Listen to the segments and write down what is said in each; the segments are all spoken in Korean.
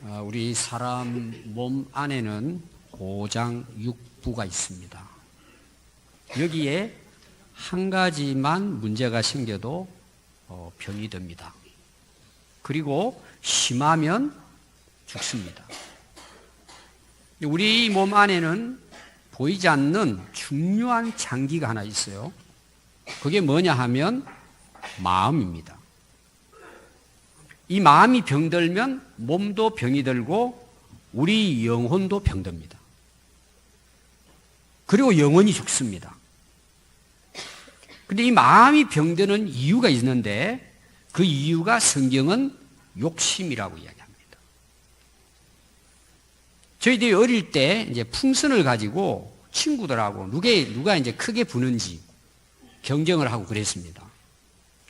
우리 사람 몸 안에는 오장육부가 있습니다. 여기에 한 가지만 문제가 생겨도 병이 됩니다. 그리고 심하면 죽습니다. 우리 몸 안에는 보이지 않는 중요한 장기가 하나 있어요. 그게 뭐냐 하면 마음입니다. 이 마음이 병들면 몸도 병이 들고 우리 영혼도 병듭니다. 그리고 영혼이 죽습니다. 근데 이 마음이 병드는 이유가 있는데 그 이유가 성경은 욕심이라고 이야기합니다. 저희들이 어릴 때 이제 풍선을 가지고 친구들하고 누가 이제 크게 부는지 경쟁을 하고 그랬습니다.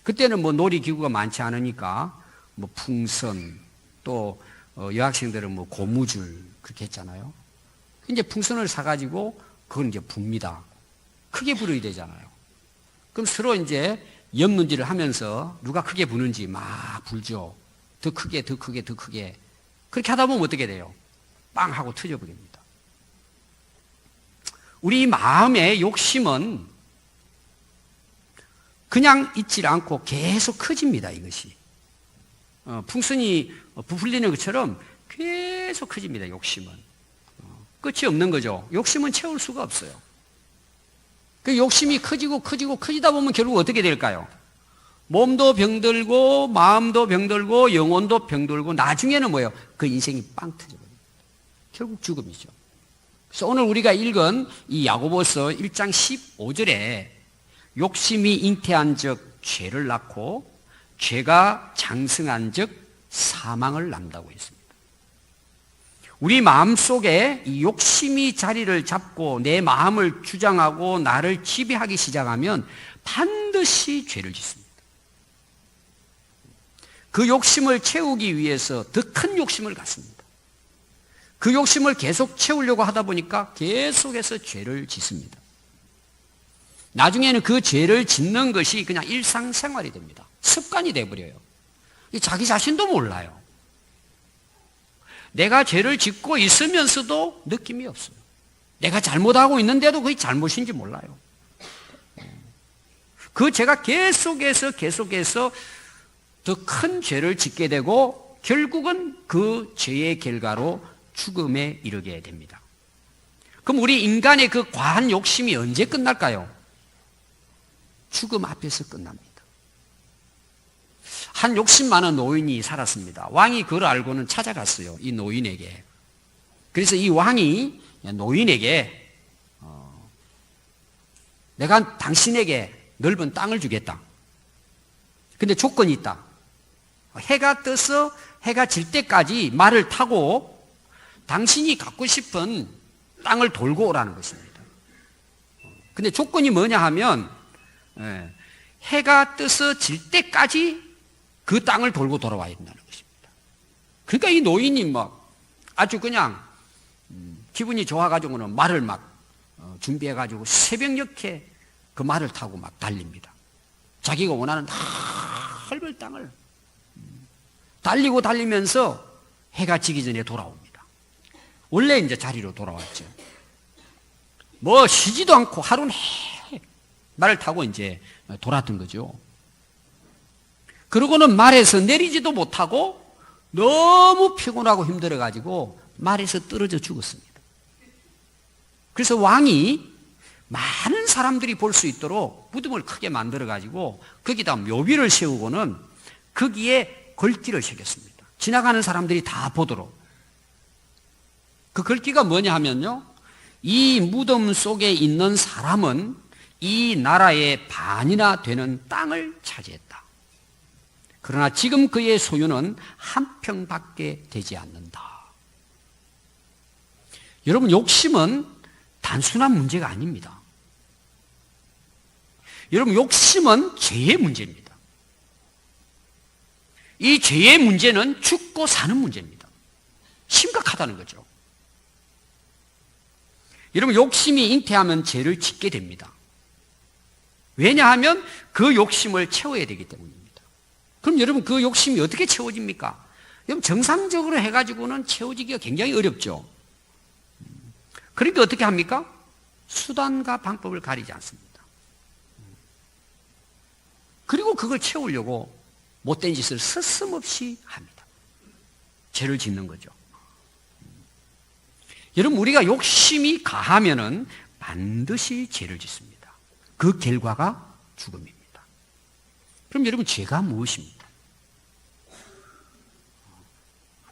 그때는 뭐 놀이기구가 많지 않으니까 뭐 풍선 또 여학생들은 뭐 고무줄 그렇게 했잖아요. 이제 풍선을 사가지고 그걸 이제 붑니다. 크게 불어야 되잖아요. 그럼 서로 이제 엿문지를 하면서 누가 크게 부는지 막 불죠. 더 크게, 더 크게, 더 크게. 그렇게 하다 보면 어떻게 돼요? 빵 하고 터져버립니다. 우리 마음의 욕심은 그냥 있질 않고 계속 커집니다, 이것이. 풍선이 부풀리는 것처럼 계속 커집니다, 욕심은. 끝이 없는 거죠. 욕심은 채울 수가 없어요. 그 욕심이 커지다 보면 결국 어떻게 될까요? 몸도 병들고 마음도 병들고 영혼도 병들고 나중에는 뭐예요? 그 인생이 빵 터져버립니다. 결국 죽음이죠. 그래서 오늘 우리가 읽은 이 야고보서 1장 15절에 욕심이 잉태한 즉 죄를 낳고 죄가 장성한 즉 사망을 낳는다고 했습니다. 우리 마음속에 이 욕심이 자리를 잡고 내 마음을 주장하고 나를 지배하기 시작하면 반드시 죄를 짓습니다. 그 욕심을 채우기 위해서 더 큰 욕심을 갖습니다. 그 욕심을 계속 채우려고 하다 보니까 계속해서 죄를 짓습니다. 나중에는 그 죄를 짓는 것이 그냥 일상생활이 됩니다. 습관이 돼버려요. 자기 자신도 몰라요. 내가 죄를 짓고 있으면서도 느낌이 없어요. 내가 잘못하고 있는데도 그게 잘못인지 몰라요. 그 죄가 계속해서 더 큰 죄를 짓게 되고 결국은 그 죄의 결과로 죽음에 이르게 됩니다. 그럼 우리 인간의 그 과한 욕심이 언제 끝날까요? 죽음 앞에서 끝납니다. 한 욕심 많은 노인이 살았습니다. 왕이 그걸 알고는 찾아갔어요. 이 노인에게. 그래서 이 왕이 노인에게 내가 당신에게 넓은 땅을 주겠다. 근데 조건이 있다. 해가 떠서 해가 질 때까지 말을 타고 당신이 갖고 싶은 땅을 돌고 오라는 것입니다. 근데 조건이 뭐냐 하면 해가 떠서 질 때까지 그 땅을 돌고 돌아와야 된다는 것입니다. 그러니까 이 노인이 막 아주 그냥 기분이 좋아가지고는 말을 막 준비해가지고 새벽녘에 그 말을 타고 막 달립니다. 자기가 원하는 넓은 땅을 달리면서 해가 지기 전에 돌아옵니다. 원래 이제 자리로 돌아왔죠. 뭐 쉬지도 않고 하루는 말을 타고 이제 돌았던 거죠. 그러고는 말에서 내리지도 못하고 너무 피곤하고 힘들어가지고 말에서 떨어져 죽었습니다. 그래서 왕이 많은 사람들이 볼 수 있도록 무덤을 크게 만들어가지고 거기다 묘비를 세우고는 거기에 걸기를 새겼습니다. 지나가는 사람들이 다 보도록. 그 걸기가 뭐냐 하면요, 이 무덤 속에 있는 사람은 이 나라의 반이나 되는 땅을 차지했다. 그러나 지금 그의 소유는 한 평밖에 되지 않는다. 여러분, 욕심은 단순한 문제가 아닙니다. 여러분, 욕심은 죄의 문제입니다. 이 죄의 문제는 죽고 사는 문제입니다. 심각하다는 거죠. 여러분, 욕심이 잉태하면 죄를 짓게 됩니다. 왜냐하면 그 욕심을 채워야 되기 때문입니다. 그럼 여러분, 그 욕심이 어떻게 채워집니까? 여러분 정상적으로 해가지고는 채워지기가 굉장히 어렵죠. 그러니까 어떻게 합니까? 수단과 방법을 가리지 않습니다. 그리고 그걸 채우려고 못된 짓을 서슴없이 합니다. 죄를 짓는 거죠. 여러분 우리가 욕심이 가하면은 반드시 죄를 짓습니다. 그 결과가 죽음입니다. 그럼 여러분 죄가 무엇입니까?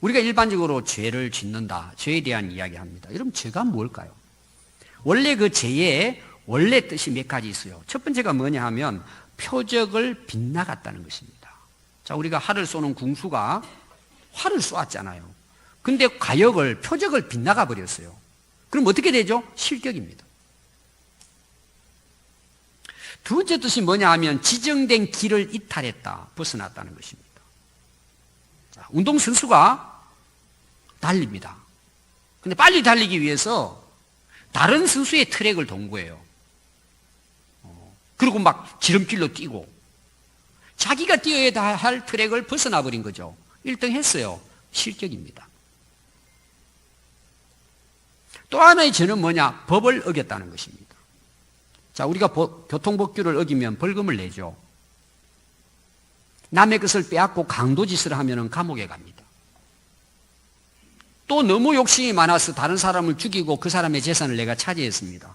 우리가 일반적으로 죄를 짓는다. 죄에 대한 이야기합니다. 여러분 죄가 뭘까요? 원래 그 죄의 원래 뜻이 몇 가지 있어요. 첫 번째가 뭐냐 하면 표적을 빗나갔다는 것입니다. 자, 우리가 활을 쏘는 궁수가 활을 쏘았잖아요. 근데 표적을 빗나가 버렸어요. 그럼 어떻게 되죠? 실격입니다. 두 번째 뜻이 뭐냐 하면 지정된 길을 이탈했다, 벗어났다는 것입니다. 자, 운동선수가 달립니다. 근데 빨리 달리기 위해서 다른 선수의 트랙을 돈 거예요. 그리고 막 지름길로 뛰고 자기가 뛰어야 할 트랙을 벗어나 버린 거죠. 1등 했어요. 실격입니다. 또 하나의 죄는 뭐냐? 법을 어겼다는 것입니다. 자, 우리가 교통법규를 어기면 벌금을 내죠. 남의 것을 빼앗고 강도짓을 하면 감옥에 갑니다. 또 너무 욕심이 많아서 다른 사람을 죽이고 그 사람의 재산을 내가 차지했습니다.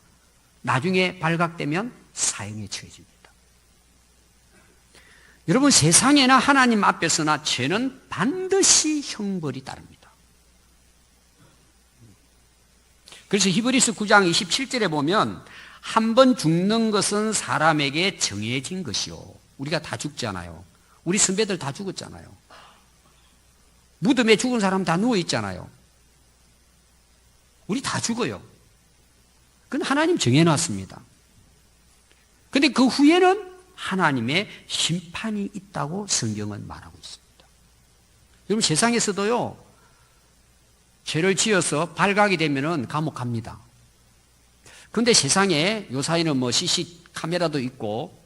나중에 발각되면 사형에 처해집니다. 여러분 세상에나 하나님 앞에서나 죄는 반드시 형벌이 따릅니다. 그래서 히브리서 9장 27절에 보면 한 번 죽는 것은 사람에게 정해진 것이요. 우리가 다 죽잖아요. 우리 선배들 다 죽었잖아요. 무덤에 죽은 사람 다 누워있잖아요. 우리 다 죽어요. 그건 하나님 정해놨습니다. 그런데 그 후에는 하나님의 심판이 있다고 성경은 말하고 있습니다. 여러분 세상에서도요, 죄를 지어서 발각이 되면은 감옥 갑니다. 그런데 세상에 요사이는 뭐 CC 카메라도 있고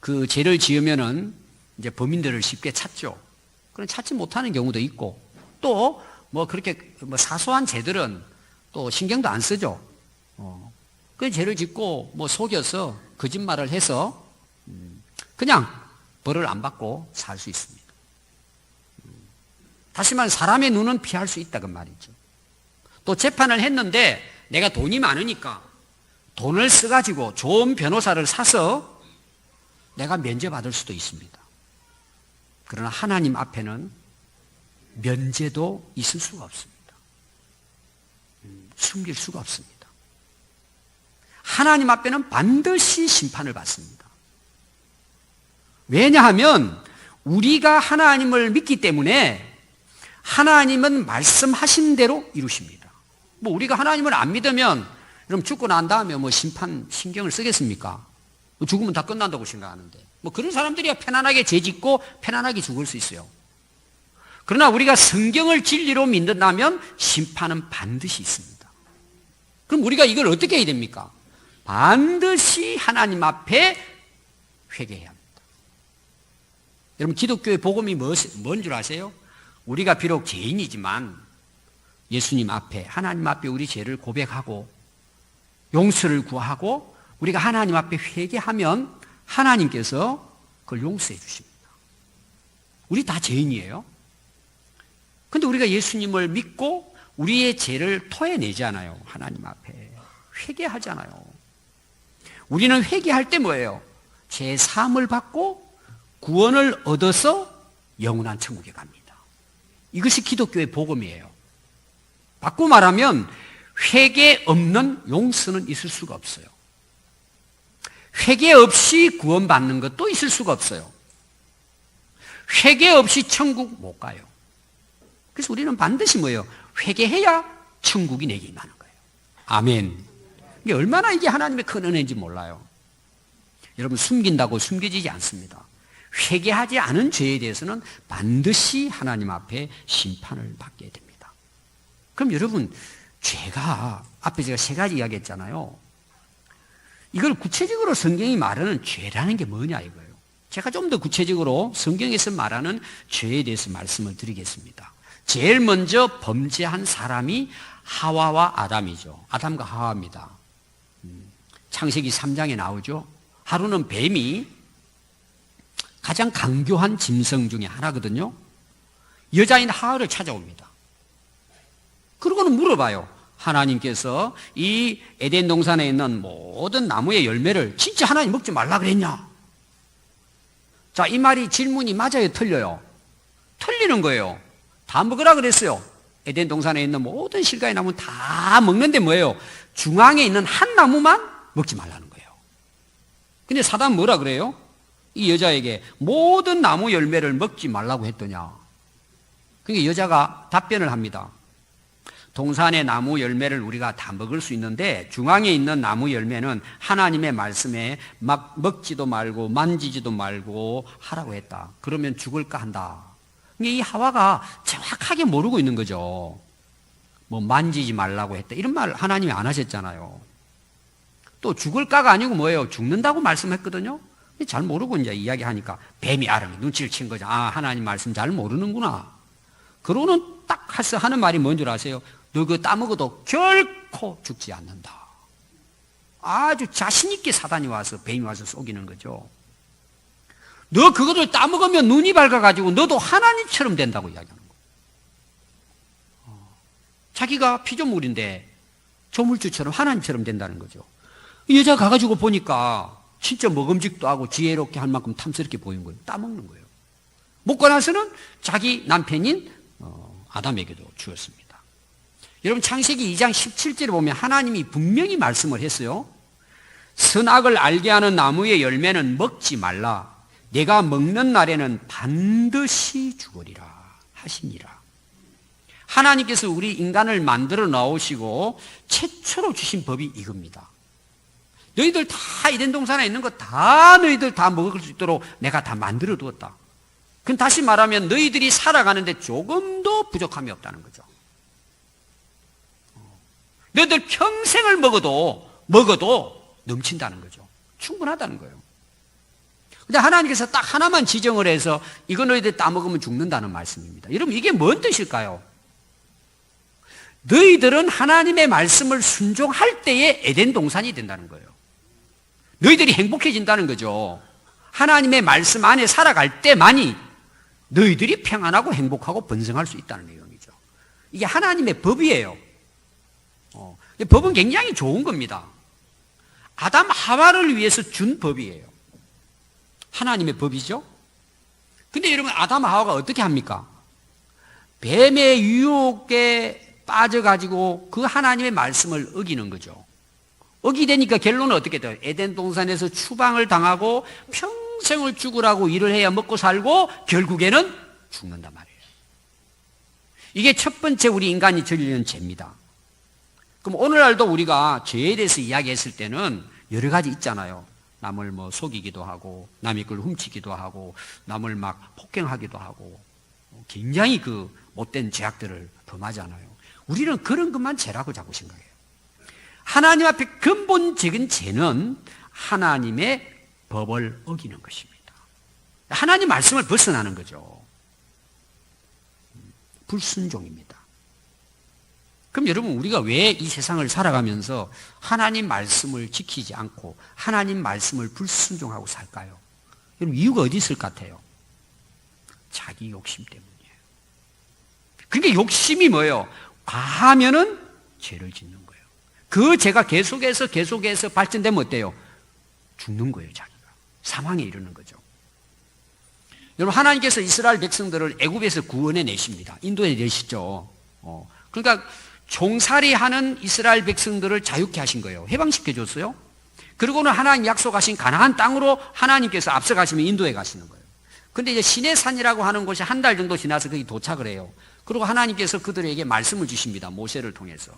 그 죄를 지으면은 이제 범인들을 쉽게 찾죠. 그럼 찾지 못하는 경우도 있고 또 뭐 그렇게 뭐 사소한 죄들은 또 신경도 안 쓰죠. 그 죄를 짓고 뭐 속여서 거짓말을 해서 그냥 벌을 안 받고 살 수 있습니다. 다시 말해 사람의 눈은 피할 수 있다 그 말이죠. 또 재판을 했는데 내가 돈이 많으니까 돈을 써가지고 좋은 변호사를 사서 내가 면죄받을 수도 있습니다. 그러나 하나님 앞에는 면죄도 있을 수가 없습니다. 숨길 수가 없습니다. 하나님 앞에는 반드시 심판을 받습니다. 왜냐하면 우리가 하나님을 믿기 때문에 하나님은 말씀하신 대로 이루십니다. 뭐 우리가 하나님을 안 믿으면 그럼 죽고 난 다음에 뭐 심판 신경을 쓰겠습니까? 뭐 죽으면 다 끝난다고 생각하는데 뭐 그런 사람들이야 편안하게 죄 짓고 편안하게 죽을 수 있어요. 그러나 우리가 성경을 진리로 믿는다면 심판은 반드시 있습니다. 그럼 우리가 이걸 어떻게 해야 됩니까? 반드시 하나님 앞에 회개해야 합니다. 여러분 기독교의 복음이 뭔 줄 아세요? 우리가 비록 죄인이지만 예수님 앞에 하나님 앞에 우리 죄를 고백하고 용서를 구하고 우리가 하나님 앞에 회개하면 하나님께서 그걸 용서해 주십니다. 우리 다 죄인이에요. 그런데 우리가 예수님을 믿고 우리의 죄를 토해내잖아요. 하나님 앞에 회개하잖아요. 우리는 회개할 때 뭐예요? 죄 사함을 받고 구원을 얻어서 영원한 천국에 갑니다. 이것이 기독교의 복음이에요. 바꾸고 말하면 회개 없는 용서는 있을 수가 없어요. 회개 없이 구원받는 것도 있을 수가 없어요. 회개 없이 천국 못 가요. 그래서 우리는 반드시 뭐예요? 회개해야 천국이 내게 임하는 거예요. 아멘. 이게 얼마나 이게 하나님의 큰 은혜인지 몰라요. 여러분 숨긴다고 숨겨지지 않습니다. 회개하지 않은 죄에 대해서는 반드시 하나님 앞에 심판을 받게 됩니다. 그럼 여러분 죄가 앞에 제가 세 가지 이야기했잖아요. 이걸 구체적으로 성경이 말하는 죄라는 게 뭐냐 이거예요. 제가 좀 더 구체적으로 성경에서 말하는 죄에 대해서 말씀을 드리겠습니다. 제일 먼저 범죄한 사람이 하와와 아담이죠. 아담과 하와입니다. 창세기 3장에 나오죠. 하루는 뱀이 가장 강교한 짐승 중에 하나거든요. 여자인 하와를 찾아옵니다. 그러고는 물어봐요. 하나님께서 이 에덴 동산에 있는 모든 나무의 열매를 진짜 하나님 먹지 말라 그랬냐? 자, 이 말이 질문이 맞아요, 틀려요? 틀리는 거예요. 다 먹으라 그랬어요. 에덴 동산에 있는 모든 실과의 나무는 다 먹는데 뭐예요? 중앙에 있는 한 나무만 먹지 말라는 거예요. 근데 사단 뭐라 그래요? 이 여자에게 모든 나무 열매를 먹지 말라고 했더냐? 그러니까 여자가 답변을 합니다. 동산의 나무 열매를 우리가 다 먹을 수 있는데 중앙에 있는 나무 열매는 하나님의 말씀에 막 먹지도 말고 만지지도 말고 하라고 했다. 그러면 죽을까 한다. 이 하와가 정확하게 모르고 있는 거죠. 뭐 만지지 말라고 했다. 이런 말 하나님이 안 하셨잖아요. 또 죽을까가 아니고 뭐예요? 죽는다고 말씀했거든요. 잘 모르고 이제 이야기하니까 뱀이 아름이 눈치를 친 거죠. 아, 하나님 말씀 잘 모르는구나. 그러고는 딱 하는 말이 뭔 줄 아세요? 너 그거 따먹어도 결코 죽지 않는다. 아주 자신있게 사단이 와서, 뱀이 와서 속이는 거죠. 너 그거를 따먹으면 눈이 밝아가지고 너도 하나님처럼 된다고 이야기하는 거예요. 자기가 피조물인데 조물주처럼 하나님처럼 된다는 거죠. 이 여자가 가가지고 보니까 진짜 먹음직도 하고 지혜롭게 할 만큼 탐스럽게 보이는 거예요. 따먹는 거예요. 먹고 나서는 자기 남편인 아담에게도 주었습니다. 여러분 창세기 2장 17절에 보면 하나님이 분명히 말씀을 했어요. 선악을 알게 하는 나무의 열매는 먹지 말라. 내가 먹는 날에는 반드시 죽으리라 하시니라. 하나님께서 우리 인간을 만들어 나오시고 최초로 주신 법이 이겁니다. 너희들 다 에덴 동산에 있는 거 다 너희들 다 먹을 수 있도록 내가 다 만들어 두었다. 그럼 다시 말하면 너희들이 살아가는데 조금도 부족함이 없다는 거죠. 너희들 평생을 먹어도 넘친다는 거죠. 충분하다는 거예요. 근데 하나님께서 딱 하나만 지정을 해서 이거 너희들 따먹으면 죽는다는 말씀입니다. 여러분 이게 뭔 뜻일까요? 너희들은 하나님의 말씀을 순종할 때에 에덴 동산이 된다는 거예요. 너희들이 행복해진다는 거죠. 하나님의 말씀 안에 살아갈 때만이 너희들이 평안하고 행복하고 번성할 수 있다는 내용이죠. 이게 하나님의 법이에요. 법은 굉장히 좋은 겁니다. 아담 하와를 위해서 준 법이에요. 하나님의 법이죠. 근데 여러분 아담 하와가 어떻게 합니까? 뱀의 유혹에 빠져가지고 그 하나님의 말씀을 어기는 거죠. 어기되니까 결론은 어떻게 돼요? 에덴 동산에서 추방을 당하고 평생을 죽으라고 일을 해야 먹고 살고 결국에는 죽는단 말이에요. 이게 첫 번째 우리 인간이 저지르는 죄입니다. 그럼 오늘날도 우리가 죄에 대해서 이야기했을 때는 여러 가지 있잖아요. 남을 뭐 속이기도 하고 남의 걸 훔치기도 하고 남을 막 폭행하기도 하고 굉장히 그 못된 죄악들을 범하잖아요. 우리는 그런 것만 죄라고 자꾸 생각해요. 하나님 앞에 근본적인 죄는 하나님의 법을 어기는 것입니다. 하나님 말씀을 벗어나는 거죠. 불순종입니다. 그럼 여러분 우리가 왜 이 세상을 살아가면서 하나님 말씀을 지키지 않고 하나님 말씀을 불순종하고 살까요? 여러분 이유가 어디 있을 것 같아요? 자기 욕심 때문이에요. 그러니까 욕심이 뭐예요? 과하면은 죄를 짓는 거예요. 그 죄가 계속해서 발전되면 어때요? 죽는 거예요, 자기가. 사망에 이르는 거죠. 여러분 하나님께서 이스라엘 백성들을 애굽에서 구원해 내십니다. 인도에 내시죠. 그러니까 종살이하는 이스라엘 백성들을 자유케 하신 거예요. 해방시켜 줬어요. 그리고는 하나님 약속하신 가나안 땅으로 하나님께서 앞서가시면 인도에 가시는 거예요. 근데 이제 시내산이라고 하는 곳이 한 달 정도 지나서 거기 도착을 해요. 그리고 하나님께서 그들에게 말씀을 주십니다. 모세를 통해서.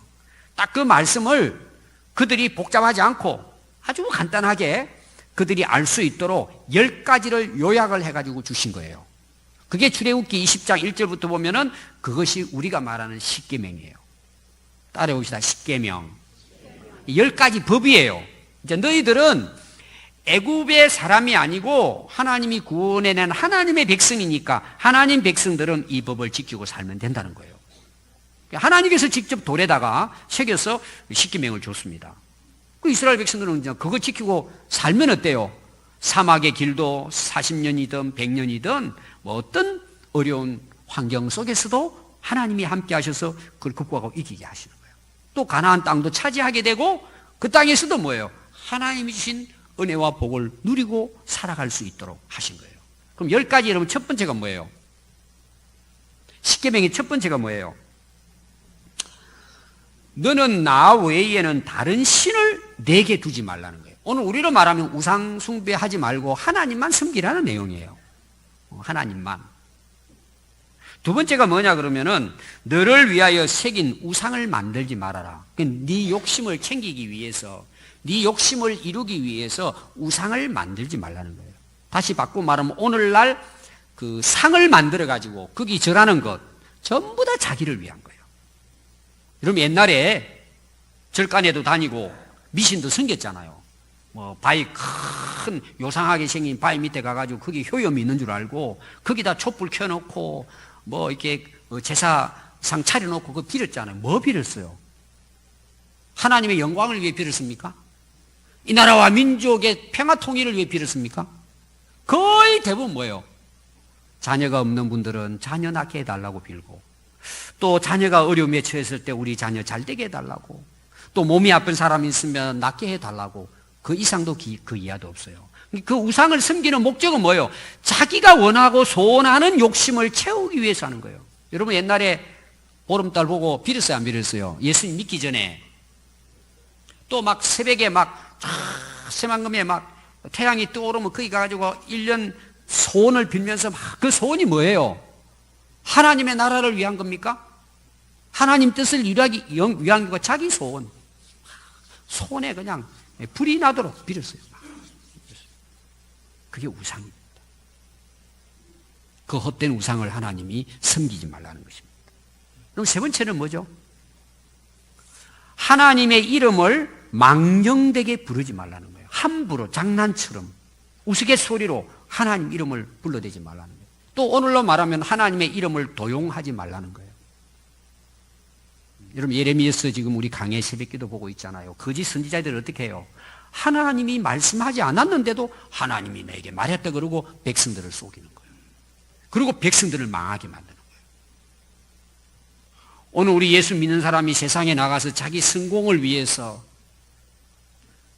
딱 그 말씀을 그들이 복잡하지 않고 아주 간단하게 그들이 알 수 있도록 10가지를 요약을 해가지고 주신 거예요. 그게 출애굽기 20장 1절부터 보면은 그것이 우리가 말하는 십계명이에요. 따라해봅시다. 십계명. 10가지 법이에요. 이제 너희들은 애굽의 사람이 아니고 하나님이 구원해낸 하나님의 백성이니까 하나님 백성들은 이 법을 지키고 살면 된다는 거예요. 하나님께서 직접 돌에다가 새겨서 십계명을 줬습니다. 그 이스라엘 백성들은 이제 그거 지키고 살면 어때요? 사막의 길도 40년이든 100년이든 뭐 어떤 어려운 환경 속에서도 하나님이 함께 하셔서 그걸 극복하고 이기게 하시는 거예요. 또 가나안 땅도 차지하게 되고 그 땅에서도 뭐예요? 하나님이 주신 은혜와 복을 누리고 살아갈 수 있도록 하신 거예요. 그럼 10가지 여러분 첫 번째가 뭐예요? 십계명의 첫 번째가 뭐예요? 너는 나 외에는 다른 신을 내게 두지 말라는 거예요. 오늘 우리로 말하면 우상 숭배하지 말고 하나님만 섬기라는 내용이에요. 하나님만. 두 번째가 뭐냐 그러면은 너를 위하여 새긴 우상을 만들지 말아라. 네 욕심을 챙기기 위해서, 네 욕심을 이루기 위해서 우상을 만들지 말라는 거예요. 다시 바꾸고 말하면 오늘날 그 상을 만들어 가지고 거기 절하는 것 전부 다 자기를 위한 거예요. 여러분 옛날에 절간에도 다니고 미신도 섬겼잖아요. 뭐 바위 큰 요상하게 생긴 바위 밑에 가가지고 거기 효염이 있는 줄 알고 거기다 촛불 켜놓고 뭐 이렇게 제사상 차려놓고 그거 빌었잖아요. 뭐 빌었어요? 하나님의 영광을 위해 빌었습니까? 이 나라와 민족의 평화 통일을 위해 빌었습니까? 거의 대부분 뭐예요? 자녀가 없는 분들은 자녀 낳게 해달라고 빌고, 또 자녀가 어려움에 처했을 때 우리 자녀 잘 되게 해달라고, 또 몸이 아픈 사람이 있으면 낫게 해달라고, 그 이상도 그 이하도 없어요. 그 우상을 섬기는 목적은 뭐예요? 자기가 원하고 소원하는 욕심을 채우기 위해서 하는 거예요. 여러분 옛날에 보름달 보고 빌었어요, 안 빌었어요? 예수님 믿기 전에. 또 막 새벽에 막 새만금에 막 태양이 떠오르면 거기 가가지고 1년 소원을 빌면서 막 그 소원이 뭐예요? 하나님의 나라를 위한 겁니까? 하나님 뜻을 이루기 위한 거 자기 소원. 소원에 그냥 불이 나도록 빌었어요. 그게 우상입니다. 그 헛된 우상을 하나님이 섬기지 말라는 것입니다. 그럼 세 번째는 뭐죠? 하나님의 이름을 망령되게 부르지 말라는 거예요. 함부로 장난처럼 우스갯소리로 하나님 이름을 불러대지 말라는 거예요. 또 오늘로 말하면 하나님의 이름을 도용하지 말라는 거예요. 여러분 예레미야서 지금 우리 강해 새벽기도 보고 있잖아요. 거짓 선지자들은 어떻게 해요? 하나님이 말씀하지 않았는데도 하나님이 내게 말했다 그러고 백성들을 속이는 거예요. 그리고 백성들을 망하게 만드는 거예요. 오늘 우리 예수 믿는 사람이 세상에 나가서 자기 성공을 위해서,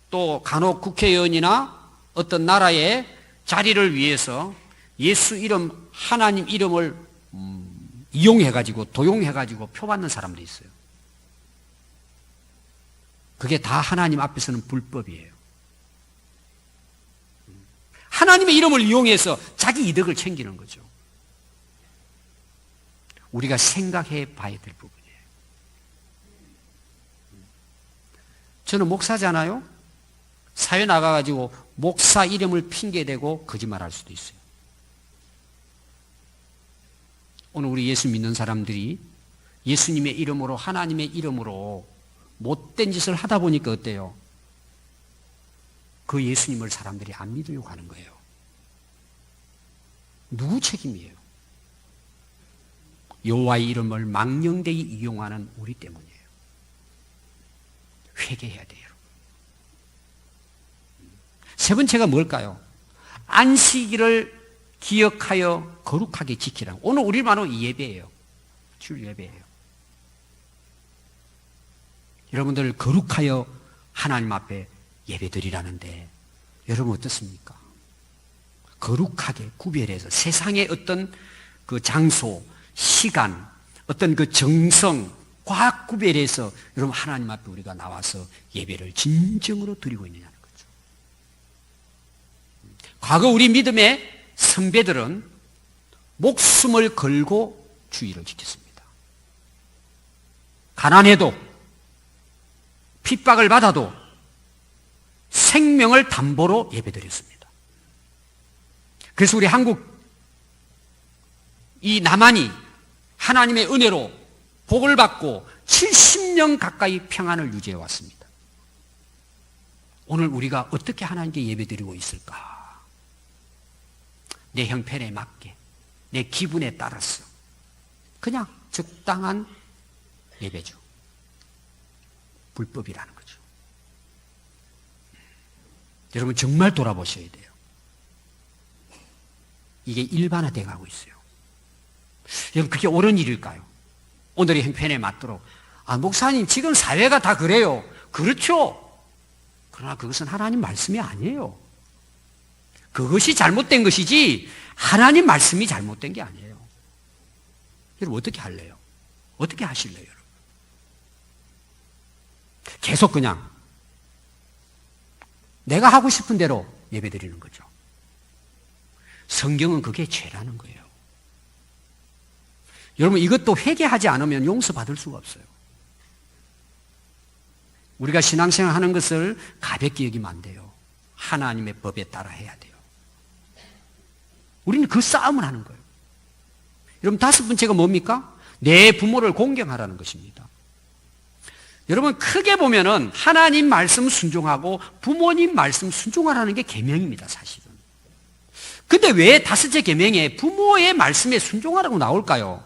또 간혹 국회의원이나 어떤 나라의 자리를 위해서 예수 이름, 하나님 이름을 이용해가지고 도용해가지고 표받는 사람도 있어요. 그게 다 하나님 앞에서는 불법이에요. 하나님의 이름을 이용해서 자기 이득을 챙기는 거죠. 우리가 생각해 봐야 될 부분이에요. 저는 목사잖아요. 사회 나가가지고 목사 이름을 핑계대고 거짓말할 수도 있어요. 오늘 우리 예수 믿는 사람들이 예수님의 이름으로, 하나님의 이름으로 못된 짓을 하다 보니까 어때요? 그 예수님을 사람들이 안 믿으려고 하는 거예요. 누구 책임이에요? 여호와의 이름을 망령되이 이용하는 우리 때문이에요. 회개해야 돼요. 세 번째가 뭘까요? 안식일을 기억하여 거룩하게 지키라. 오늘 우리 말로 예배예요. 주 예배예요. 여러분들 거룩하여 하나님 앞에 예배드리라는데 여러분 어떻습니까? 거룩하게 구별해서 세상의 어떤 그 장소, 시간, 어떤 그 정성, 과학 구별해서 여러분 하나님 앞에 우리가 나와서 예배를 진정으로 드리고 있느냐는 거죠. 과거 우리 믿음의 선배들은 목숨을 걸고 주의를 지켰습니다. 가난해도 핍박을 받아도 생명을 담보로 예배드렸습니다. 그래서 우리 한국 이 남한이 하나님의 은혜로 복을 받고 70년 가까이 평안을 유지해 왔습니다. 오늘 우리가 어떻게 하나님께 예배드리고 있을까? 내 형편에 맞게, 내 기분에 따라서 그냥 적당한 예배죠. 불법이라는 거죠. 여러분 정말 돌아보셔야 돼요. 이게 일반화되어 가고 있어요. 여러분 그게 옳은 일일까요? 오늘의 형편에 맞도록. 목사님 지금 사회가 다 그래요. 그렇죠. 그러나 그것은 하나님 말씀이 아니에요. 그것이 잘못된 것이지 하나님 말씀이 잘못된 게 아니에요. 여러분 어떻게 할래요? 어떻게 하실래요? 여러분? 계속 그냥 내가 하고 싶은 대로 예배드리는 거죠. 성경은 그게 죄라는 거예요. 여러분 이것도 회개하지 않으면 용서받을 수가 없어요. 우리가 신앙생활 하는 것을 가볍게 여기면 안 돼요. 하나님의 법에 따라 해야 돼요. 우리는 그 싸움을 하는 거예요. 여러분 다섯 번째가 뭡니까? 내 부모를 공경하라는 것입니다. 여러분 크게 보면은 하나님 말씀 순종하고 부모님 말씀 순종하라는 게 계명입니다, 사실은. 근데 왜 다섯째 계명에 부모의 말씀에 순종하라고 나올까요?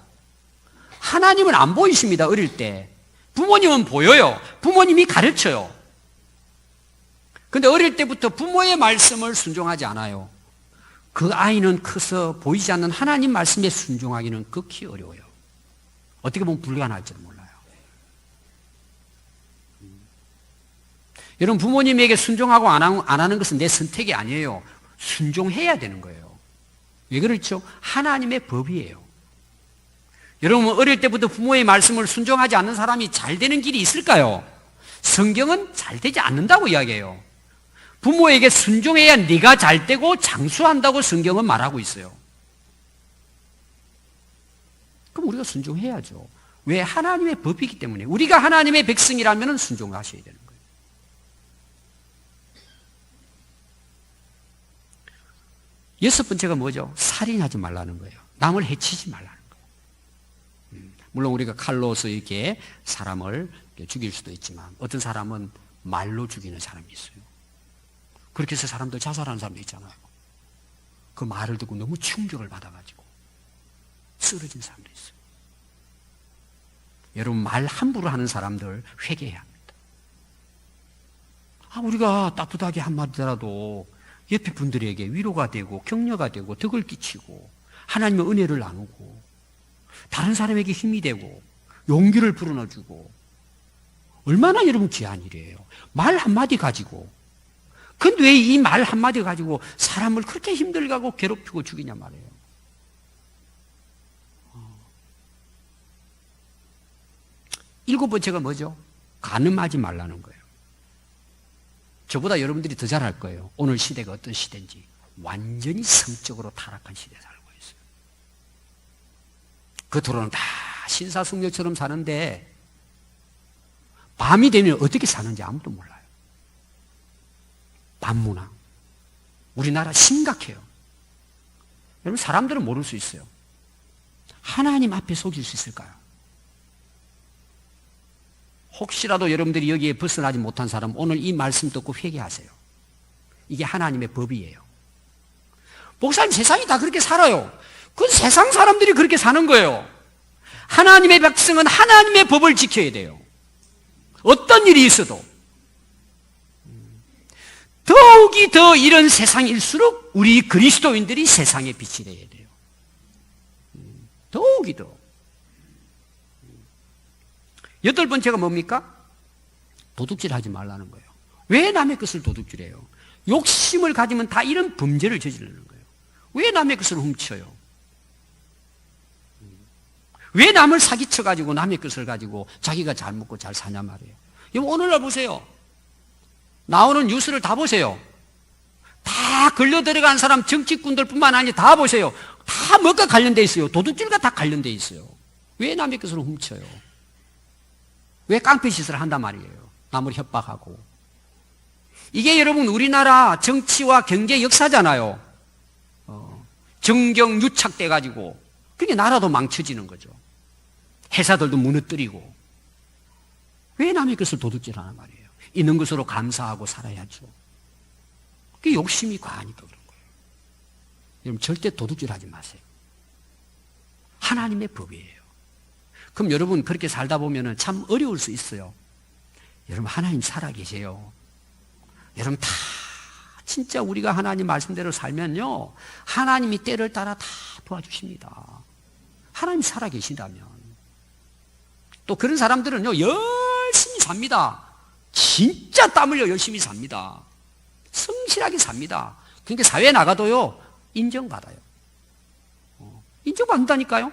하나님은 안 보이십니다, 어릴 때. 부모님은 보여요. 부모님이 가르쳐요. 근데 어릴 때부터 부모의 말씀을 순종하지 않아요. 그 아이는 커서 보이지 않는 하나님 말씀에 순종하기는 극히 어려워요. 어떻게 보면 불가능할지도 몰라요. 여러분 부모님에게 순종하고 안 하는 것은 내 선택이 아니에요. 순종해야 되는 거예요. 왜 그렇죠? 하나님의 법이에요. 여러분 어릴 때부터 부모의 말씀을 순종하지 않는 사람이 잘 되는 길이 있을까요? 성경은 잘 되지 않는다고 이야기해요. 부모에게 순종해야 네가 잘 되고 장수한다고 성경은 말하고 있어요. 그럼 우리가 순종해야죠. 왜? 하나님의 법이기 때문에. 우리가 하나님의 백성이라면 순종하셔야 되는 거예요. 여섯 번째가 뭐죠? 살인하지 말라는 거예요. 남을 해치지 말라는 거예요. 물론 우리가 칼로서 이렇게 사람을 죽일 수도 있지만 어떤 사람은 말로 죽이는 사람이 있어요. 그렇게 해서 사람들 자살하는 사람도 있잖아요. 그 말을 듣고 너무 충격을 받아가지고 쓰러진 사람도 있어요. 여러분 말 함부로 하는 사람들 회개해야 합니다. 우리가 따뜻하게 한마디라도 옆에 분들에게 위로가 되고 격려가 되고 덕을 끼치고 하나님의 은혜를 나누고 다른 사람에게 힘이 되고 용기를 불어넣어주고 얼마나 여러분 귀한 일이에요. 말 한마디 가지고. 근데 왜 이 말 한마디 가지고 사람을 그렇게 힘들게 하고 괴롭히고 죽이냐 말이에요. 일곱 번째가 뭐죠? 간음하지 말라는 거예요. 저보다 여러분들이 더 잘 알 거예요. 오늘 시대가 어떤 시대인지. 완전히 성적으로 타락한 시대에 살고 있어요. 겉으로는 다 신사숙녀처럼 사는데 밤이 되면 어떻게 사는지 아무도 몰라요. 밤문화. 우리나라 심각해요. 여러분 사람들은 모를 수 있어요. 하나님 앞에 속일 수 있을까요? 혹시라도 여러분들이 여기에 벗어나지 못한 사람 오늘 이 말씀 듣고 회개하세요. 이게 하나님의 법이에요. 목사님 세상이 다 그렇게 살아요. 그건 세상 사람들이 그렇게 사는 거예요. 하나님의 백성은 하나님의 법을 지켜야 돼요. 어떤 일이 있어도. 더욱이 더 이런 세상일수록 우리 그리스도인들이 세상에 빛이 되어야 돼요. 더욱이 더. 여덟 번째가 뭡니까? 도둑질하지 말라는 거예요. 왜 남의 것을 도둑질해요? 욕심을 가지면 다 이런 범죄를 저지르는 거예요. 왜 남의 것을 훔쳐요? 왜 남을 사기쳐가지고 남의 것을 가지고 자기가 잘 먹고 잘 사냐 말이에요. 오늘날 보세요. 나오는 뉴스를 다 보세요. 다 걸려 들어간 사람 정치꾼들뿐만 아니라 다 보세요. 다 뭐가 관련돼 있어요. 도둑질과 다 관련돼 있어요. 왜 남의 것을 훔쳐요? 왜 깡패짓을 한단 말이에요. 남을 협박하고. 이게 여러분 우리나라 정치와 경제 역사잖아요. 정경 유착돼가지고 그게 나라도 망쳐지는 거죠. 회사들도 무너뜨리고. 왜 남의 것을 도둑질하는 말이에요? 있는 것으로 감사하고 살아야죠. 그게 욕심이 과하니까 그런 거예요. 여러분 절대 도둑질하지 마세요. 하나님의 법이에요. 그럼 여러분 그렇게 살다 보면 참 어려울 수 있어요. 여러분 하나님 살아계세요. 여러분 다 진짜 우리가 하나님 말씀대로 살면요, 하나님이 때를 따라 다 도와주십니다. 하나님 살아계신다면. 또 그런 사람들은요, 열심히 삽니다. 진짜 땀 흘려 열심히 삽니다. 성실하게 삽니다. 그러니까 사회에 나가도요, 인정받아요. 인정받는다니까요.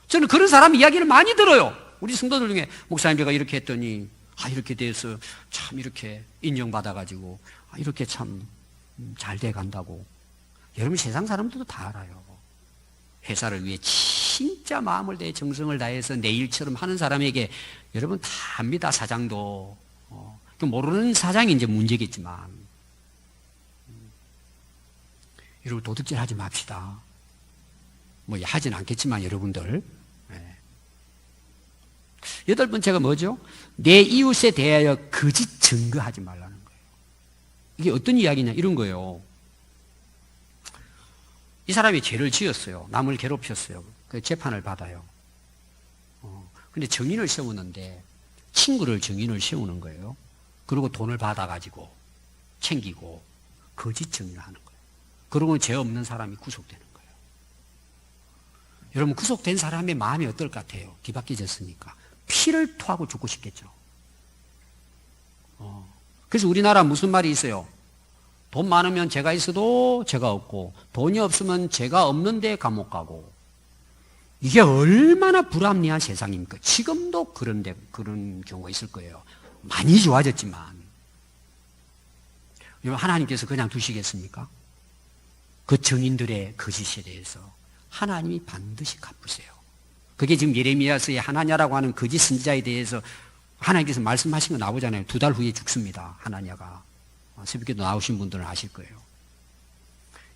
저는 그런 사람 이야기를 많이 들어요. 우리 성도들 중에 목사님 제가 이렇게 했더니 이렇게 돼서 참 이렇게 인정받아가지고 이렇게 참 잘 돼간다고. 여러분 세상 사람들도 다 알아요. 회사를 위해 진짜 마음을 다해 정성을 다해서 내 일처럼 하는 사람에게 여러분 다 압니다. 사장도. 모르는 사장이 이제 문제겠지만. 여러분 도둑질 하지 맙시다. 뭐 하진 않겠지만 여러분들. 여덟 번째가 뭐죠? 내 이웃에 대하여 거짓 증거하지 말라는 거예요. 이게 어떤 이야기냐 이런 거예요. 이 사람이 죄를 지었어요. 남을 괴롭혔어요. 그 재판을 받아요. 근데 증인을 세우는데 친구를 증인을 세우는 거예요. 그리고 돈을 받아가지고 챙기고 거짓 증인을 하는 거예요. 그러고는 죄 없는 사람이 구속되는 거예요. 여러분 구속된 사람의 마음이 어떨 것 같아요? 뒤바뀌어졌으니까. 피를 토하고 죽고 싶겠죠. 그래서 우리나라 무슨 말이 있어요? 돈 많으면 죄가 있어도 죄가 없고 돈이 없으면 죄가 없는데 감옥 가고. 이게 얼마나 불합리한 세상입니까? 지금도 그런 경우가 있을 거예요. 많이 좋아졌지만 하나님께서 그냥 두시겠습니까? 그 증인들의 거짓에 대해서 하나님이 반드시 갚으세요. 그게 지금 예레미야서의 하나냐라고 하는 거짓 선지자에 대해서 하나님께서 말씀하신 거 나오잖아요. 2달 후에 죽습니다. 하나냐가. 새벽에도 나오신 분들은 아실 거예요.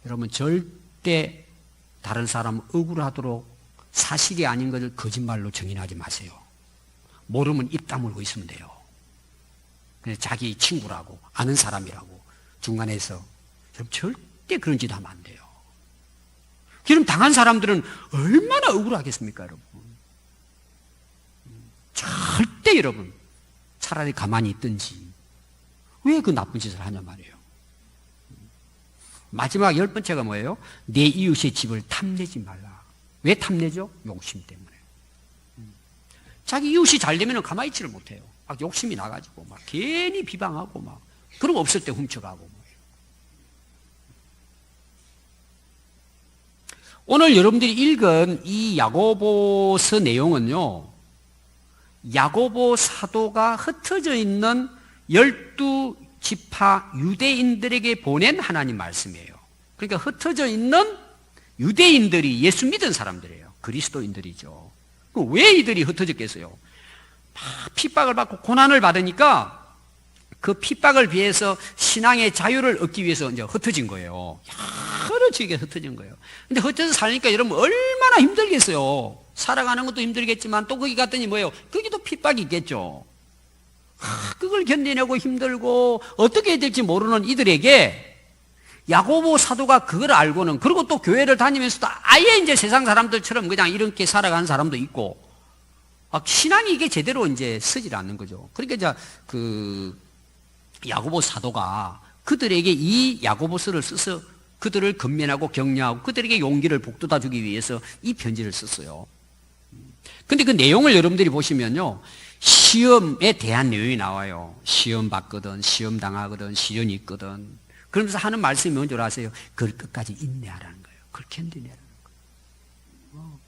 여러분 절대 다른 사람 억울하도록 사실이 아닌 것을 거짓말로 증인하지 마세요. 모르면 입 다물고 있으면 돼요. 그냥 자기 친구라고 아는 사람이라고 중간에서. 여러분 절대 그런 짓 하면 안 돼요. 그럼 당한 사람들은 얼마나 억울하겠습니까, 여러분? 절대 여러분 차라리 가만히 있든지 왜 그 나쁜 짓을 하냐 말이에요. 마지막 10번째가 뭐예요? 내 이웃의 집을 탐내지 말라. 왜 탐내죠? 욕심 때문에. 자기 이웃이 잘 되면 가만히 있지를 못해요. 막 욕심이 나가지고 막 괜히 비방하고 막 그러고 없을 때 훔쳐가고. 오늘 여러분들이 읽은 이 야고보서 내용은요, 야고보 사도가 흩어져 있는 12지파 유대인들에게 보낸 하나님 말씀이에요. 그러니까 흩어져 있는 유대인들이 예수 믿은 사람들이에요. 그리스도인들이죠. 왜 이들이 흩어졌겠어요? 막 핍박을 받고 고난을 받으니까 그 핍박을 비해서 신앙의 자유를 얻기 위해서 이제 흩어진 거예요. 여러 지역에 흩어진 거예요. 근데 흩어져서 살니까 여러분 얼마나 힘들겠어요. 살아가는 것도 힘들겠지만 또 거기 갔더니 뭐예요? 거기도 핍박이 있겠죠. 그걸 견디내고 힘들고 어떻게 해야 될지 모르는 이들에게 야고보 사도가 그걸 알고는, 그리고 또 교회를 다니면서도 아예 이제 세상 사람들처럼 그냥 이렇게 살아가는 사람도 있고, 신앙이 이게 제대로 이제 서질 않는 거죠. 그러니까 이제 야고보 사도가 그들에게 이 야고보서를 써서 그들을 건면하고 격려하고 그들에게 용기를 북돋아 주기 위해서 이 편지를 썼어요. 근데 그 내용을 여러분들이 보시면요, 시험에 대한 내용이 나와요. 시험 받거든, 시험 당하거든, 시련이 있거든. 그러면서 하는 말씀이 뭔지 아세요? 그걸 끝까지 인내하라는 거예요. 그걸 견뎌내라는 거예요.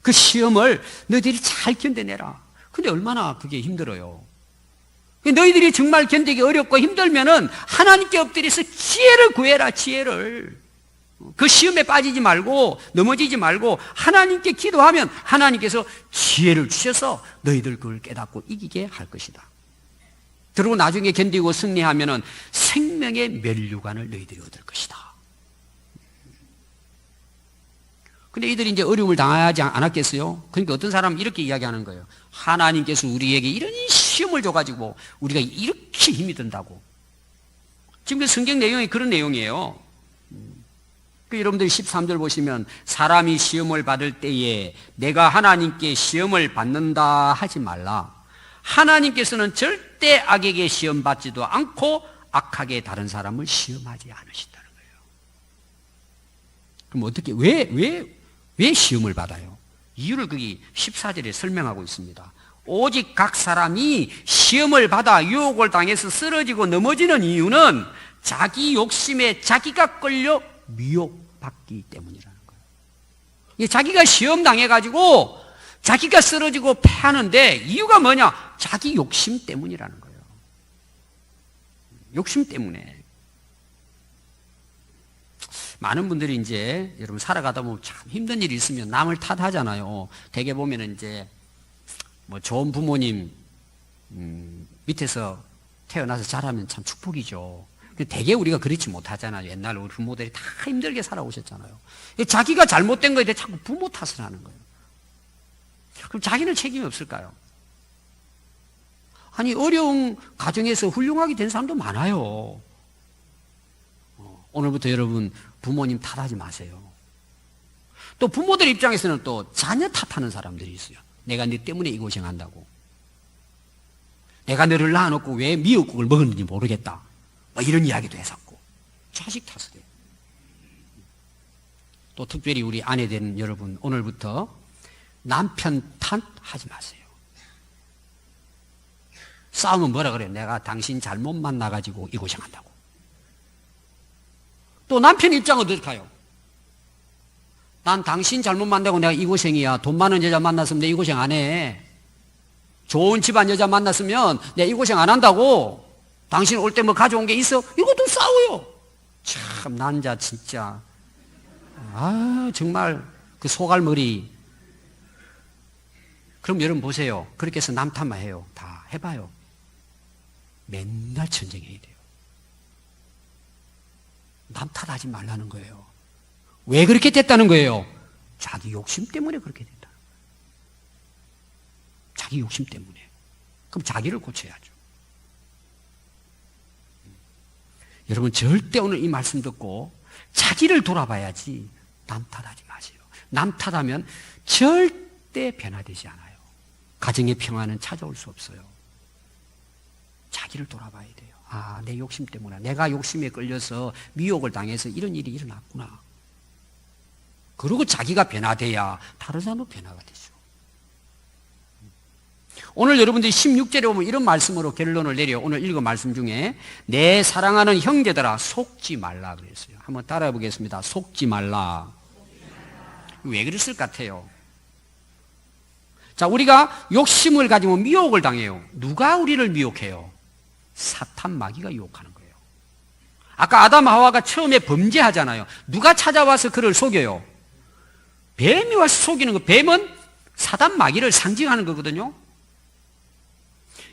그 시험을 너희들이 잘 견뎌내라. 근데 얼마나 그게 힘들어요. 너희들이 정말 견디기 어렵고 힘들면은 하나님께 엎드려서 지혜를 구해라, 지혜를. 그 시험에 빠지지 말고 넘어지지 말고 하나님께 기도하면 하나님께서 지혜를 주셔서 너희들 그걸 깨닫고 이기게 할 것이다. 그리고 나중에 견디고 승리하면은 생명의 면류관을 너희들이 얻을 것이다. 근데 이들이 이제 어려움을 당하지 않았겠어요? 그러니까 어떤 사람은 이렇게 이야기하는 거예요. 하나님께서 우리에게 이런 시험을 줘가지고 우리가 이렇게 힘이 든다고. 지금 그 성경 내용이 그런 내용이에요. 여러분들이 13절 보시면 사람이 시험을 받을 때에 내가 하나님께 시험을 받는다 하지 말라. 하나님께서는 절대 악에게 시험 받지도 않고 악하게 다른 사람을 시험하지 않으신다는 거예요. 그럼 어떻게, 왜 시험을 받아요? 이유를 거기 14절에 설명하고 있습니다. 오직 각 사람이 시험을 받아 유혹을 당해서 쓰러지고 넘어지는 이유는 자기 욕심에 자기가 끌려 미혹받기 때문이라는 거예요. 자기가 시험 당해가지고 자기가 쓰러지고 패하는데 이유가 뭐냐? 자기 욕심 때문이라는 거예요. 욕심 때문에. 많은 분들이 이제 여러분 살아가다 보면 참 힘든 일이 있으면 남을 탓하잖아요. 대개 보면은 이제 뭐 좋은 부모님 밑에서 태어나서 자라면 참 축복이죠. 대개 우리가 그렇지 못하잖아요. 옛날 우리 부모들이 다 힘들게 살아오셨잖아요. 자기가 잘못된 거에 대해 자꾸 부모 탓을 하는 거예요. 그럼 자기는 책임이 없을까요? 아니, 어려운 가정에서 훌륭하게 된 사람도 많아요. 오늘부터 여러분 부모님 탓하지 마세요. 또 부모들 입장에서는 또 자녀 탓하는 사람들이 있어요. 내가 네 때문에 이 고생한다고. 내가 너를 낳아놓고 왜 미역국을 먹었는지 모르겠다. 뭐 이런 이야기도 했었고. 자식 탓을 해요. 또 특별히 우리 아내 된 여러분, 오늘부터 남편 탓하지 마세요. 싸우면 뭐라 그래요? 내가 당신 잘못 만나가지고 이 고생한다고. 또 남편 입장은 어떨까요? 난 당신 잘못 만나고 내가 이 고생이야. 돈 많은 여자 만났으면 내가 이 고생 안 해. 좋은 집안 여자 만났으면 내가 이 고생 안 한다고. 당신 올 때 뭐 가져온 게 있어? 이것도 싸워요. 참 난자 진짜. 아 정말 그 소갈머리. 그럼 여러분 보세요. 그렇게 해서 남 탓만 해요. 다 해봐요. 맨날 전쟁해야 돼요. 남 탓하지 말라는 거예요. 왜 그렇게 됐다는 거예요? 자기 욕심 때문에 그렇게 됐다. 자기 욕심 때문에. 그럼 자기를 고쳐야죠. 여러분 절대 오늘 이 말씀 듣고 자기를 돌아봐야지 남 탓하지 마세요. 남 탓하면 절대 변화되지 않아요. 가정의 평화는 찾아올 수 없어요. 자기를 돌아봐야 돼요. 아, 내 욕심 때문에 내가 욕심에 끌려서 미혹을 당해서 이런 일이 일어났구나. 그리고 자기가 변화돼야 다른 사람도 변화가 되죠. 오늘 여러분들이 16절에 보면 이런 말씀으로 결론을 내려 오늘 읽은 말씀 중에 내 사랑하는 형제들아 속지 말라 그랬어요. 한번 따라해 보겠습니다. 속지 말라. 왜 그랬을 것 같아요? 자, 우리가 욕심을 가지고 미혹을 당해요. 누가 우리를 미혹해요? 사탄 마귀가 유혹하는 거예요. 아까 아담 하와가 처음에 범죄하잖아요. 누가 찾아와서 그를 속여요? 뱀이 와서 속이는 거. 뱀은 사단 마귀를 상징하는 거거든요.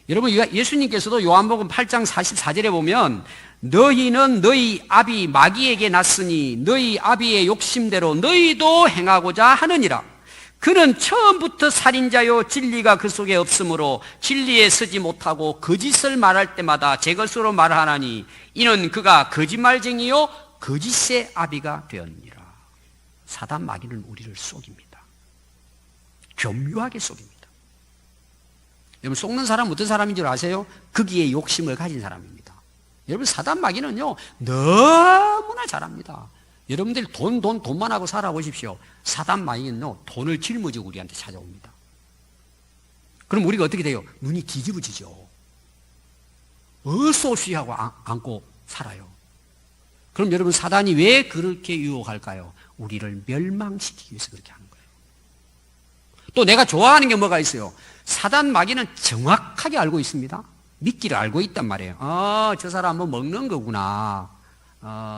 여러분 예수님께서도 요한복음 8장 44절에 보면 너희는 너희 아비 마귀에게 났으니 너희 아비의 욕심대로 너희도 행하고자 하느니라. 그는 처음부터 살인자요 진리가 그 속에 없으므로 진리에 서지 못하고 거짓을 말할 때마다 제 것으로 말하나니 이는 그가 거짓말쟁이요 거짓의 아비가 되었느니라. 사단 마귀는 우리를 속입니다. 교묘하게 속입니다. 여러분 속는 사람은 어떤 사람인 줄 아세요? 거기에 욕심을 가진 사람입니다. 여러분 사단 마귀는요 너무나 잘합니다. 여러분들 돈만 하고 살아보십시오. 사단 마귀는요 돈을 짊어지고 우리한테 찾아옵니다. 그럼 우리가 어떻게 돼요? 눈이 뒤집어지죠. 어소시 하고 안고 살아요. 그럼 여러분 사단이 왜 그렇게 유혹할까요? 우리를 멸망시키기 위해서 그렇게 하는 거예요. 또 내가 좋아하는 게 뭐가 있어요? 사단 마귀는 정확하게 알고 있습니다. 미끼를 알고 있단 말이에요. 저 사람 뭐 먹는 거구나.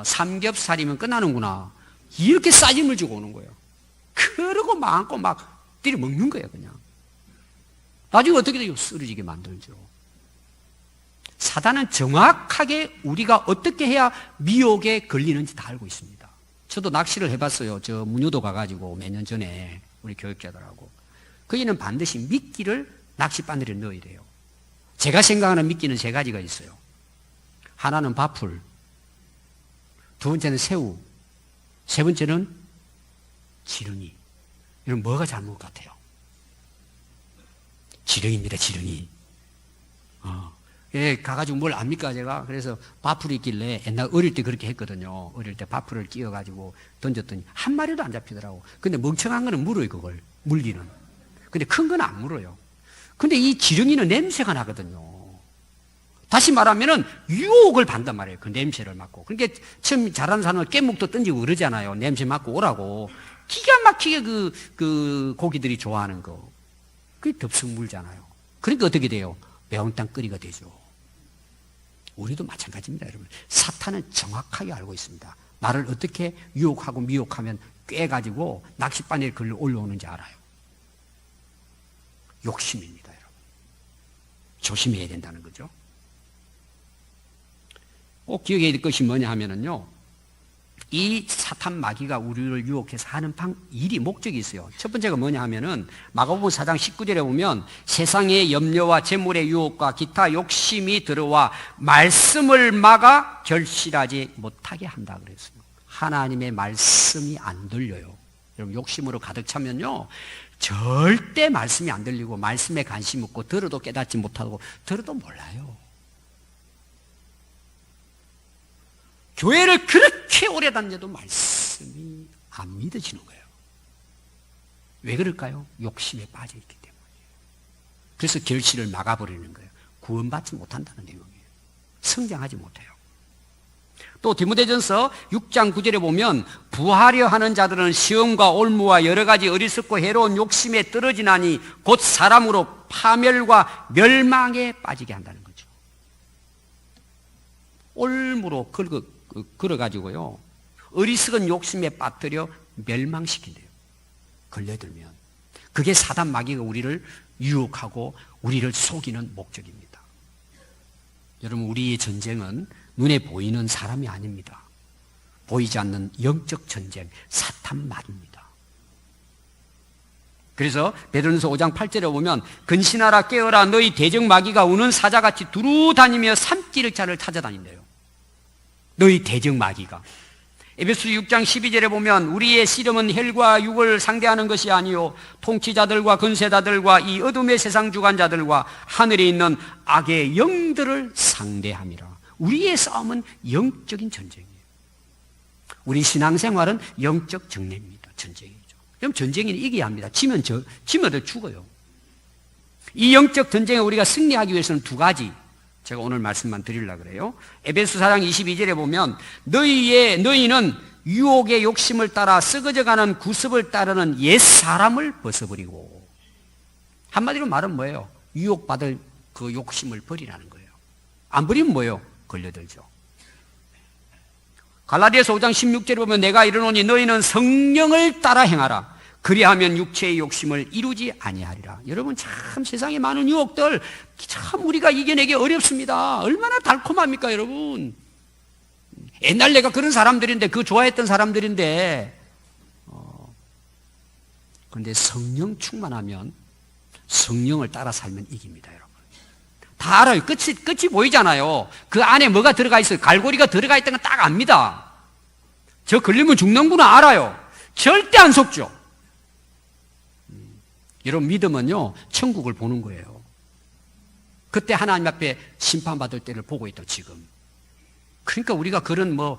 삼겹살이면 끝나는구나. 이렇게 싸짐을 주고 오는 거예요. 그러고 마음껏 막 때려 먹는 거예요, 그냥. 나중에 어떻게 돼요? 쓰러지게 만들죠. 사단은 정확하게 우리가 어떻게 해야 미혹에 걸리는지 다 알고 있습니다. 저도 낚시를 해봤어요. 저 문유도 가가지고 몇 년 전에 우리 교육자들하고. 거기는 반드시 미끼를 낚싯바늘에 넣어야 돼요. 제가 생각하는 미끼는 세 가지가 있어요. 하나는 밥풀, 두 번째는 새우, 세 번째는 지렁이. 이런 뭐가 잘못 같아요? 지렁이입니다, 지렁이. 예, 가가지고 뭘 압니까, 제가? 그래서 밥풀이 있길래 옛날 어릴 때 그렇게 했거든요. 어릴 때 밥풀을 끼워가지고 던졌더니 한 마리도 안 잡히더라고. 근데 멍청한 거는 물어요, 그걸. 물기는. 근데 큰 건 안 물어요. 근데 이 지렁이는 냄새가 나거든요. 다시 말하면은 유혹을 받단 말이에요. 그 냄새를 맡고. 그러니까 처음 잘하는 사람은 깻묵도 던지고 그러잖아요. 냄새 맡고 오라고. 기가 막히게 그 고기들이 좋아하는 거. 그게 덥석 물잖아요. 그러니까 어떻게 돼요? 매운탕 끓이가 되죠. 우리도 마찬가지입니다, 여러분. 사탄은 정확하게 알고 있습니다. 나를 어떻게 유혹하고 미혹하면 꿰가지고 낚싯바늘에 걸려 올라오는지 알아요. 욕심입니다, 여러분. 조심해야 된다는 거죠. 꼭 기억해야 될 것이 뭐냐 하면은요, 이 사탄 마귀가 우리를 유혹해서 하는 일이 목적이 있어요. 첫 번째가 뭐냐 하면은 마가복음 4장 19절에 보면 세상의 염려와 재물의 유혹과 기타 욕심이 들어와 말씀을 막아 결실하지 못하게 한다 그랬어요. 하나님의 말씀이 안 들려요. 여러분 욕심으로 가득 차면요 절대 말씀이 안 들리고 말씀에 관심 없고 들어도 깨닫지 못하고 들어도 몰라요. 교회를 그렇게 오래 다녀도 말씀이 안 믿어지는 거예요. 왜 그럴까요? 욕심에 빠져 있기 때문이에요. 그래서 결실을 막아버리는 거예요. 구원받지 못한다는 내용이에요. 성장하지 못해요. 또 디모데전서 6장 9절에 보면 부하려 하는 자들은 시험과 올무와 여러 가지 어리석고 해로운 욕심에 떨어지나니 곧 사람으로 파멸과 멸망에 빠지게 한다는 거죠. 올무로 걸어가지고요 어리석은 욕심에 빠뜨려 멸망시킨대요. 걸려들면 그게 사단 마귀가 우리를 유혹하고 우리를 속이는 목적입니다. 여러분 우리의 전쟁은 눈에 보이는 사람이 아닙니다. 보이지 않는 영적 전쟁 사탄 마귀입니다. 그래서 베드로전서 5장 8절에 보면 근신하라 깨어라 너희 대적 마귀가 우는 사자같이 두루 다니며 삼키를 자를 찾아다닌대요. 너희 대적 마귀가. 에베소 6장 12절에 보면 우리의 씨름은 혈과 육을 상대하는 것이 아니요 통치자들과 권세자들과 이 어둠의 세상 주관자들과 하늘에 있는 악의 영들을 상대함이라. 우리의 싸움은 영적인 전쟁이에요. 우리 신앙생활은 영적 정례입니다. 전쟁이죠. 그럼 전쟁은 이겨야 합니다. 지면 죽어요. 이 영적 전쟁에 우리가 승리하기 위해서는 두 가지 제가 오늘 말씀만 드리려고 그래요. 에베소 4장 22절에 보면 너희는 유혹의 욕심을 따라 썩어져가는 구습을 따르는 옛 사람을 벗어버리고. 한마디로 말은 뭐예요? 유혹받을 그 욕심을 버리라는 거예요. 안 버리면 뭐예요? 걸려들죠. 갈라디아서 5장 16절에 보면 내가 이르노니 너희는 성령을 따라 행하라. 그리하면 육체의 욕심을 이루지 아니하리라. 여러분 참 세상에 많은 유혹들 참 우리가 이겨내기 어렵습니다. 얼마나 달콤합니까 여러분. 옛날 내가 그런 사람들인데 그거 좋아했던 사람들인데 그런데 성령 충만하면 성령을 따라 살면 이깁니다 여러분. 다 알아요. 끝이 보이잖아요. 그 안에 뭐가 들어가 있어요. 갈고리가 들어가 있다는 건 딱 압니다. 저 걸리면 죽는구나 알아요. 절대 안 속죠. 여러분 믿음은요 천국을 보는 거예요. 그때 하나님 앞에 심판받을 때를 보고 있다 지금. 그러니까 우리가 그런 뭐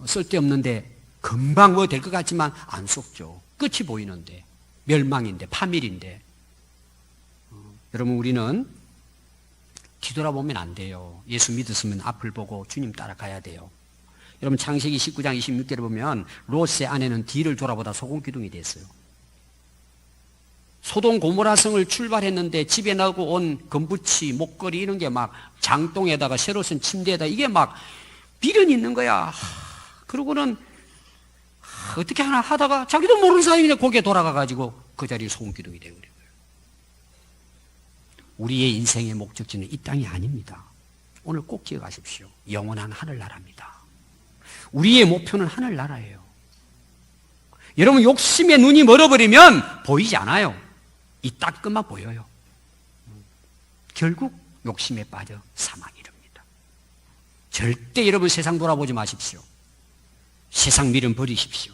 쓸데없는데 금방 뭐 될 것 같지만 안 속죠. 끝이 보이는데 멸망인데 파멸인데 여러분 우리는 뒤돌아보면 안 돼요. 예수 믿었으면 앞을 보고 주님 따라가야 돼요. 여러분 창세기 19장 26절에 보면 롯의 아내는 뒤를 돌아보다 소금기둥이 됐어요. 소돔 고모라성을 출발했는데 집에 나고 온 금붙이 목걸이 이런 게 막 장동에다가 새로 쓴 침대에다 이게 막 미련이 있는 거야. 그러고는 어떻게 하나 하다가 자기도 모르는 사이에 그냥 거기에 돌아가가지고 그 자리에 소금기둥이 되어버린 거예요. 우리의 인생의 목적지는 이 땅이 아닙니다. 오늘 꼭 기억하십시오. 영원한 하늘나라입니다. 우리의 목표는 하늘나라예요. 여러분 욕심에 눈이 멀어버리면 보이지 않아요. 이 따끔만 보여요. 결국 욕심에 빠져 사망이 이릅니다. 절대 여러분 세상 돌아보지 마십시오. 세상 미련 버리십시오.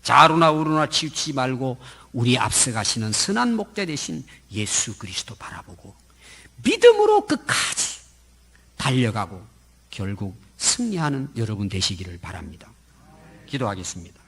좌로나 우로나 치우치지 말고 우리 앞서가시는 선한 목자 되신 예수 그리스도 바라보고 믿음으로 끝까지 달려가고 결국 승리하는 여러분 되시기를 바랍니다. 기도하겠습니다.